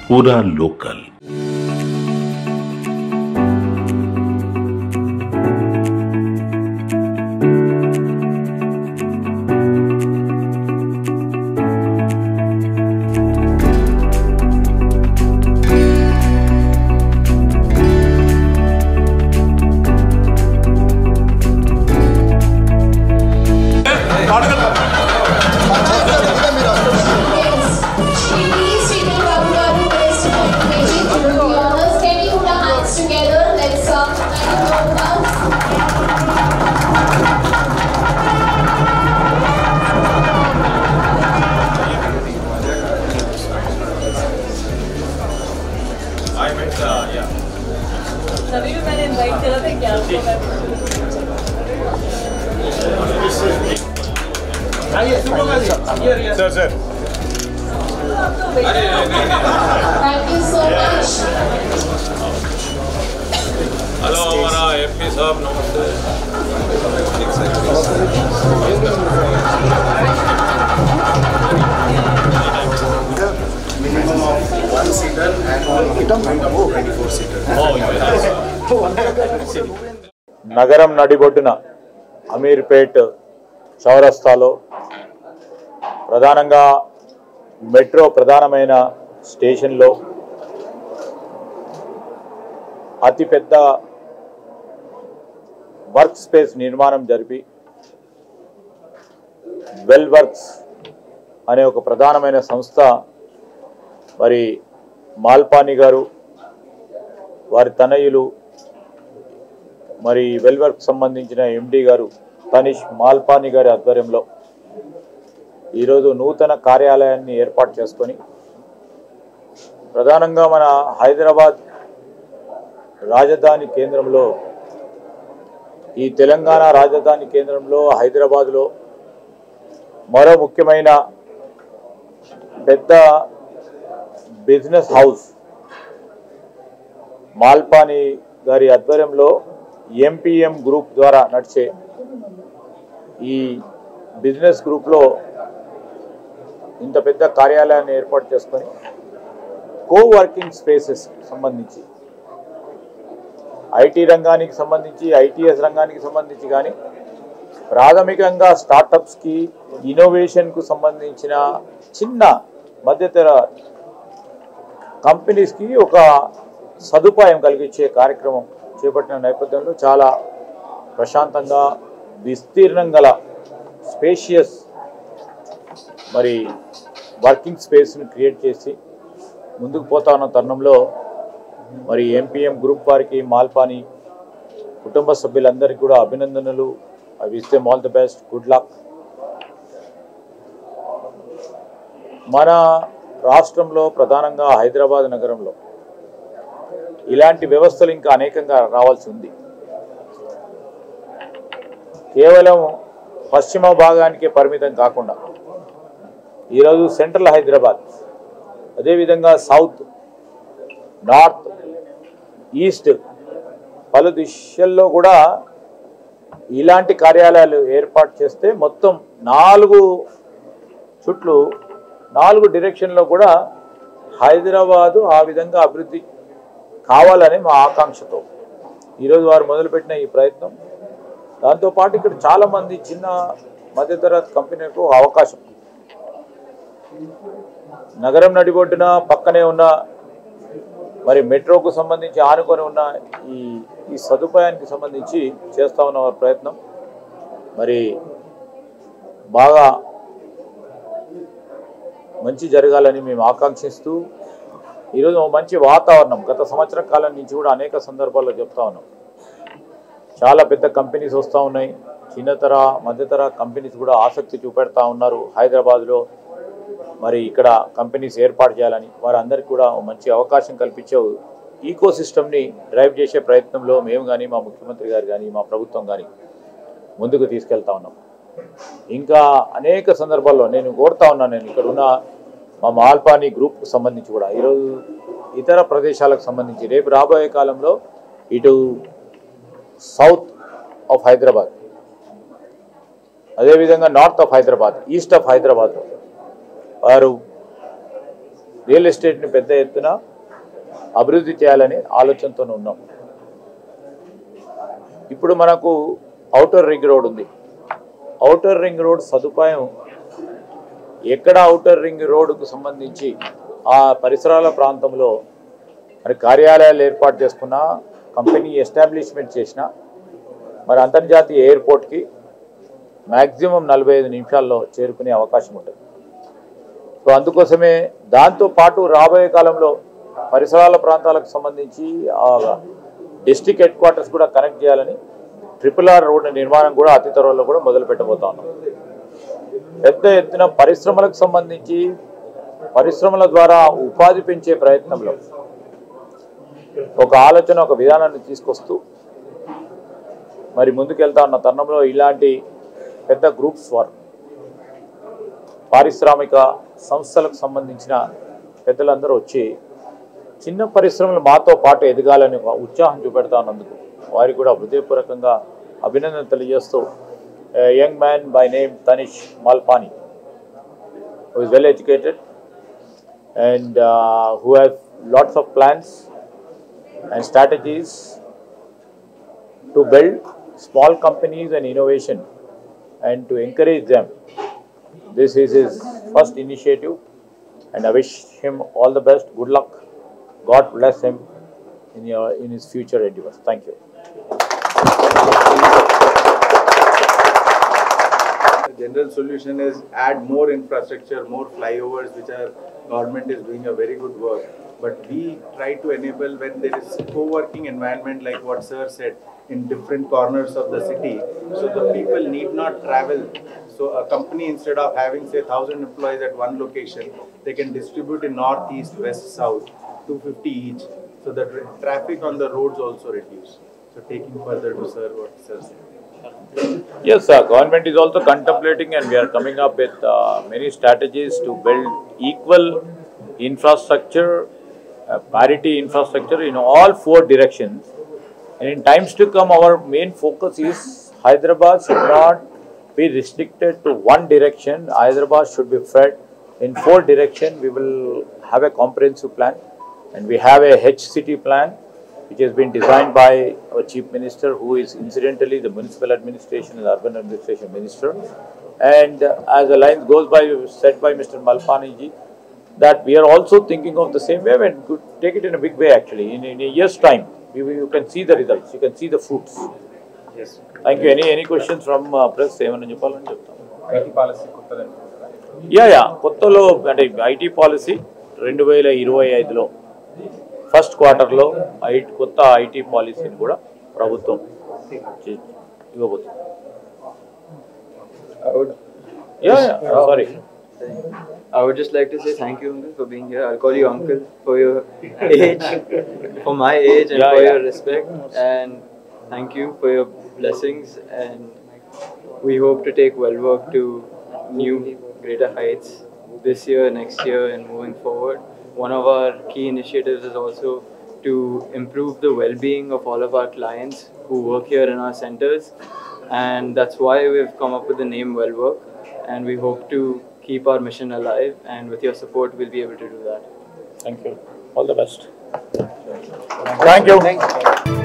पूरा लोकल। तभी भी मैंने इनवाइट करा था क्या आपको sir thank you so much. Hello हमारा एमपी साहब नमस्ते। Minimum of 1 seater and above 24 seater. నగరం నడిబొడ్డున అమీర్పేట్ చౌరస్తాలో ప్రధానంగా మెట్రో ప్రధానమైన స్టేషన్లో అతిపెద్ద వర్క్ స్పేస్ నిర్మాణం జరిపి వెల్ వర్క్స్ అనే ఒక ప్రధానమైన సంస్థ మరి మాల్పాని గారు వారి తనయులు మరి వెల్ వర్క్ సంబంధించిన ఎండి గారు తనిష్ మాల్పాని గారి ఆధ్వర్యంలో ఈరోజు నూతన కార్యాలయాన్ని ఏర్పాటు చేసుకొని ప్రధానంగా మన హైదరాబాద్ రాజధాని కేంద్రంలో ఈ తెలంగాణ రాజధాని కేంద్రంలో హైదరాబాద్లో మరో ముఖ్యమైన పెద్ద బిజినెస్ హౌస్ మాల్పాని గారి ఆధ్వర్యంలో ఎంపీఎం గ్రూప్ ద్వారా నడిచే ఈ బిజినెస్ గ్రూప్లో ఇంత పెద్ద కార్యాలయాన్ని ఏర్పాటు చేసుకొని కోవర్కింగ్ స్పేసెస్ సంబంధించి ఐటీ రంగానికి సంబంధించి ఐటీఎస్ రంగానికి సంబంధించి కానీ ప్రాథమికంగా స్టార్టప్స్కి ఇన్నోవేషన్కు సంబంధించిన చిన్న మధ్యతర కంపెనీస్కి ఒక సదుపాయం కలిగించే కార్యక్రమం చేపట్టిన నేపథ్యంలో చాలా ప్రశాంతంగా విస్తీర్ణం గల స్పేషియస్ మరి వర్కింగ్ స్పేస్ని క్రియేట్ చేసి ముందుకు పోతా ఉన్న తరుణంలో మరి ఎంపీఎం గ్రూప్ వారికి మాల్పాని కుటుంబ సభ్యులందరికీ కూడా అభినందనలు. అవి ఇస్తే all the best, good luck. మన రాష్ట్రంలో ప్రధానంగా హైదరాబాద్ నగరంలో ఇలాంటి వ్యవస్థలు ఇంకా అనేకంగా రావాల్సి ఉంది. కేవలం పశ్చిమ భాగానికే పరిమితం కాకుండా ఈరోజు సెంట్రల్ హైదరాబాద్, అదేవిధంగా సౌత్, నార్త్, ఈస్ట్ పలు దిశల్లో కూడా ఇలాంటి కార్యాలయాలు ఏర్పాటు చేస్తే మొత్తం 4 చుట్లు 4 డైరెక్షన్లో కూడా హైదరాబాదు ఆ విధంగా అభివృద్ధి కావాలని మా ఆకాంక్షతో ఈరోజు వారు మొదలుపెట్టిన ఈ ప్రయత్నం. దాంతోపాటు ఇక్కడ చాలామంది చిన్న మధ్యతరగతి కంపెనీలకు అవకాశం, నగరం నడిబొడ్డున పక్కనే ఉన్న మరి మెట్రోకు సంబంధించి ఆనుకొని ఉన్న ఈ సదుపాయానికి సంబంధించి చేస్తూ ఉన్న వారి ప్రయత్నం మరి బాగా మంచి జరగాలని మేము ఆకాంక్షిస్తూ ఈరోజు మంచి వాతావరణం గత సంవత్సర కాలం నుంచి కూడా అనేక సందర్భాల్లో చెప్తా ఉన్నాం. చాలా పెద్ద కంపెనీస్ వస్తూ ఉన్నాయి, చిన్నతర మధ్యతర కంపెనీస్ కూడా ఆసక్తి చూపెడతా ఉన్నారు హైదరాబాద్లో మరి ఇక్కడ కంపెనీస్ ఏర్పాటు చేయాలని. వారందరికీ కూడా మంచి అవకాశం కల్పించే ఈకో సిస్టమ్ని డ్రైవ్ చేసే ప్రయత్నంలో మేము కానీ మా ముఖ్యమంత్రి గారు కానీ మా ప్రభుత్వం కానీ ముందుకు తీసుకెళ్తా ఉన్నాం. ఇంకా అనేక సందర్భాల్లో నేను కోరుతా ఉన్నాను, నేను ఇక్కడ ఉన్న మా మాల్పాని గ్రూప్కు సంబంధించి కూడా ఈరోజు ఇతర ప్రదేశాలకు సంబంధించి రేపు రాబోయే కాలంలో ఇటు సౌత్ ఆఫ్ హైదరాబాద్, అదేవిధంగా north of Hyderabad, east of Hyderabad వారు రియల్ ఎస్టేట్ని పెద్ద ఎత్తున అభివృద్ధి చేయాలని ఆలోచనతో ఉన్నాం. ఇప్పుడు మనకు ఔటర్ రింగ్ రోడ్ ఉంది. ఔటర్ రింగ్ రోడ్ సదుపాయం ఎక్కడ ఔటర్ రింగ్ రోడ్కు సంబంధించి ఆ పరిసరాల ప్రాంతంలో మరి కార్యాలయాలు ఏర్పాటు చేసుకున్న, కంపెనీ ఎస్టాబ్లిష్మెంట్ చేసిన, మరి అంతర్జాతీయ ఎయిర్పోర్ట్కి మ్యాక్సిమం 45 నిమిషాల్లో చేరుకునే అవకాశం ఉంటుంది. సో అందుకోసమే దాంతోపాటు రాబోయే కాలంలో పరిసరాల ప్రాంతాలకు సంబంధించి డిస్ట్రిక్ట్ హెడ్ క్వార్టర్స్ కూడా కనెక్ట్ చేయాలని RRR రోడ్డు నిర్మాణం కూడా అతి త్వరలో కూడా మొదలు పెట్టబోతా ఉన్నాం. పెద్ద ఎత్తున పరిశ్రమలకు సంబంధించి పరిశ్రమల ద్వారా ఉపాధి పెంచే ప్రయత్నంలో ఒక ఆలోచన, ఒక విధానాన్ని తీసుకొస్తూ మరి ముందుకెళ్తా ఉన్న తరుణంలో ఇలాంటి పెద్ద గ్రూప్స్ వారు పారిశ్రామిక సంస్థలకు సంబంధించిన పెద్దలందరూ వచ్చి చిన్న పరిశ్రమలు మాతో పాటు ఎదగాలని ఒక ఉత్సాహం చూపెడతా ఉన్నందుకు వారికి కూడా హృదయపూర్వకంగా అభినందనలు తెలియజేస్తూ young man by name Tanish Malpani, who is well educated and who has lots of plans and strategies to build small companies and innovation and to encourage them. This is his first initiative and I wish him all the best. Good luck. God bless him in his future endeavors. Thank you. The general solution is add more infrastructure, more flyovers, which our government is doing a very good work. But we try to enable when there is co-working environment like what sir said in different corners of the city. So the people need not travel. So a company, instead of having say 1,000 employees at one location, they can distribute in north, east, west, south, 250 each. So the traffic on the roads also reduce. So taking further to sir what sir said. Yes, sir. Government is also contemplating and we are coming up with many strategies to build equal infrastructure, parity infrastructure in all 4 directions. And in times to come, our main focus is Hyderabad should not be restricted to one direction. Hyderabad should be fed in 4 directions. We will have a comprehensive plan and we have a HCT plan which has been designed by our Chief Minister, who is incidentally the Municipal Administration and Urban Administration Minister. And as the line goes by, said by Mr. Malpani ji, that we are also thinking of the same way and could take it in a big way actually. In a year's time, you can see the results, you can see the fruits. Yes. Thank you. Any questions from press? IT policy yeah కొత్తలో అంటే IT policy 2025లో first క్వార్టర్లో కొత్త IT పాలసీని కూడా ప్రభుత్వం ఇవ్వబోతుంది. Sorry, I would just like to say thank you, uncle, for being here. I'll call you uncle for your age, for my age, and for your respect. And thank you for your blessings. And we hope to take WellWork to new, greater heights this year, next year, and moving forward. One of our key initiatives is also to improve the well-being of all of our clients who work here in our centers. And that's why we've come up with the name WellWork. And we hope to keep our mission alive, and with your support we'll be able to do that. Thank you. All the best. Thank you.